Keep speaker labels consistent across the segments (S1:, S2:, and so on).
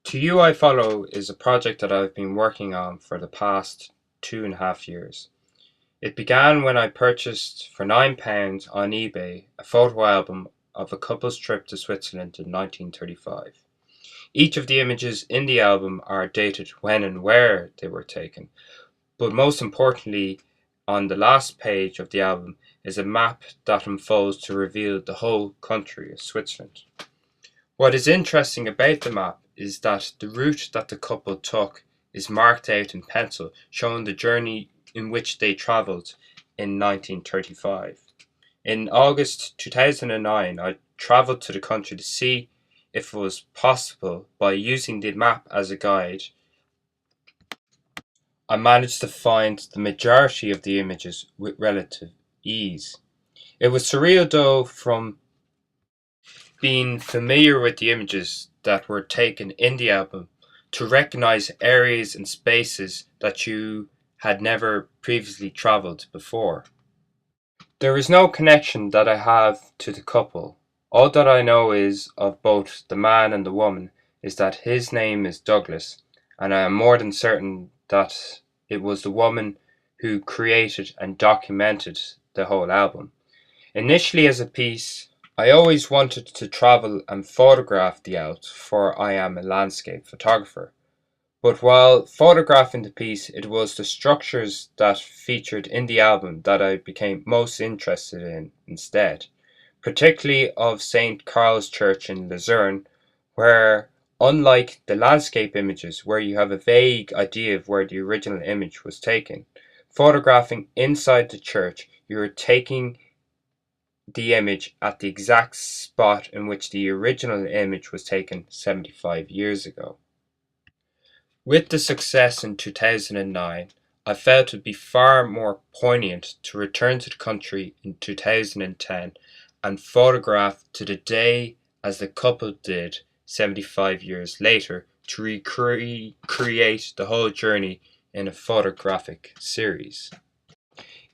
S1: To You I Follow is a project that I've been working on for the past 2.5 years. It began when I purchased for £9 on eBay a photo album of a couple's trip to Switzerland in 1935. Each of the images in the album are dated when and where they were taken, but most importantly, on the last page of the album is a map that unfolds to reveal the whole country of Switzerland. What is interesting about the map is that the route that the couple took is marked out in pencil, showing the journey in which they travelled in 1935. In August 2009, I travelled to the country to see if it was possible, by using the map as a guide, I managed to find the majority of the images with relative ease. It was surreal though, from being familiar with the images that were taken in the album, to recognize areas and spaces that you had never previously traveled before. There is no connection that I have to the couple. All that I know is of both the man and the woman is that his name is Douglas, and I am more than certain that it was the woman who created and documented the whole album. Initially as a piece, I always wanted to travel and photograph the Alps, for I am a landscape photographer. But while photographing the piece, it was the structures that featured in the album that I became most interested in instead, particularly of St. Carl's Church in Luzerne, where, unlike the landscape images where you have a vague idea of where the original image was taken, photographing inside the church, you are taking the image at the exact spot in which the original image was taken 75 years ago. With the success in 2009, I felt it would be far more poignant to return to the country in 2010 and photograph to the day as the couple did 75 years later, to recreate the whole journey in a photographic series.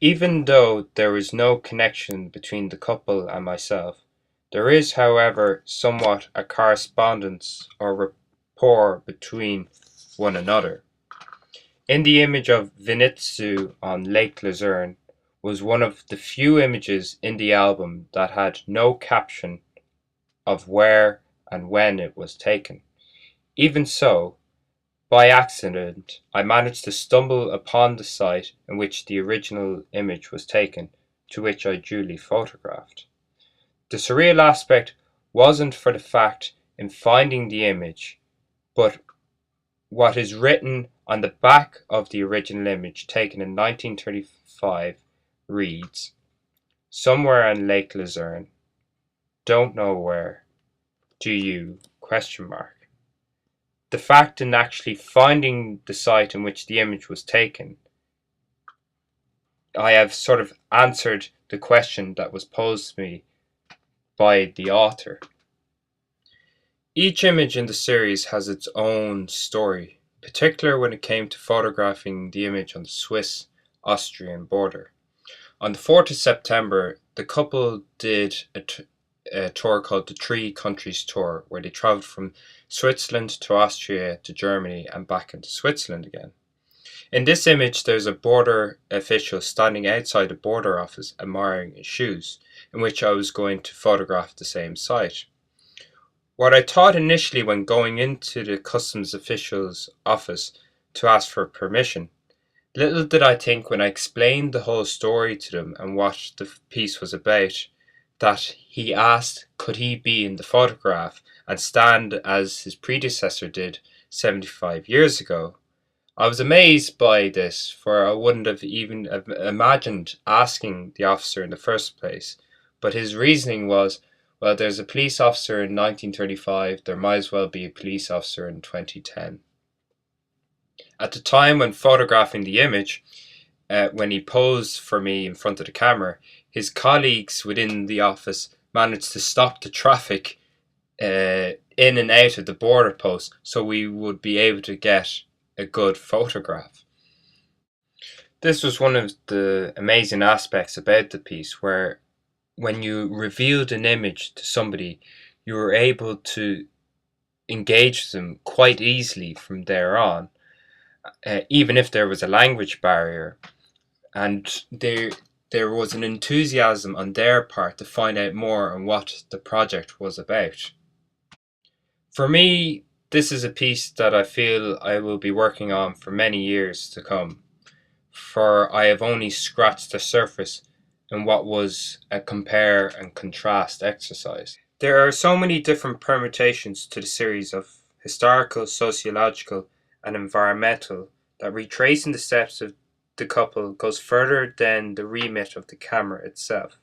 S1: Even though there is no connection between the couple and myself, there is, however, somewhat a correspondence or rapport between one another. In the image of Vinitsu on Lake Luzerne was one of the few images in the album that had no caption of where and when it was taken. Even so, by accident, I managed to stumble upon the site in which the original image was taken, to which I duly photographed. The surreal aspect wasn't for the fact in finding the image, but what is written on the back of the original image taken in 1935 reads, "Somewhere on Lake Luzerne, don't know where, do you?" The fact in actually finding the site in which the image was taken, I have sort of answered the question that was posed to me by the author. Each image in the series has its own story, particularly when it came to photographing the image on the Swiss-Austrian border. On the 4th of September, the couple did a tour called the Three Countries Tour, where they travelled from Switzerland to Austria to Germany and back into Switzerland again. In this image, there's a border official standing outside a border office admiring his shoes, in which I was going to photograph the same site. What I thought initially when going into the customs official's office to ask for permission, little did I think when I explained the whole story to them and what the piece was about, that he asked could he be in the photograph and stand as his predecessor did 75 years ago. I was amazed by this, for I wouldn't have even imagined asking the officer in the first place, but his reasoning was, well, there's a police officer in 1935, there might as well be a police officer in 2010. At the time when photographing the image, when he posed for me in front of the camera, his colleagues within the office managed to stop the traffic in and out of the border post so we would be able to get a good photograph. This was one of the amazing aspects about the piece, where when you revealed an image to somebody, you were able to engage them quite easily from there on, even if there was a language barrier. And there was an enthusiasm on their part to find out more on what the project was about. For me, this is a piece that I feel I will be working on for many years to come, for I have only scratched the surface in what was a compare and contrast exercise. There are so many different permutations to the series of historical, sociological, and environmental that retracing the steps of the couple goes further than the remit of the camera itself,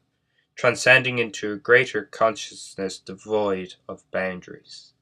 S1: transcending into a greater consciousness devoid of boundaries.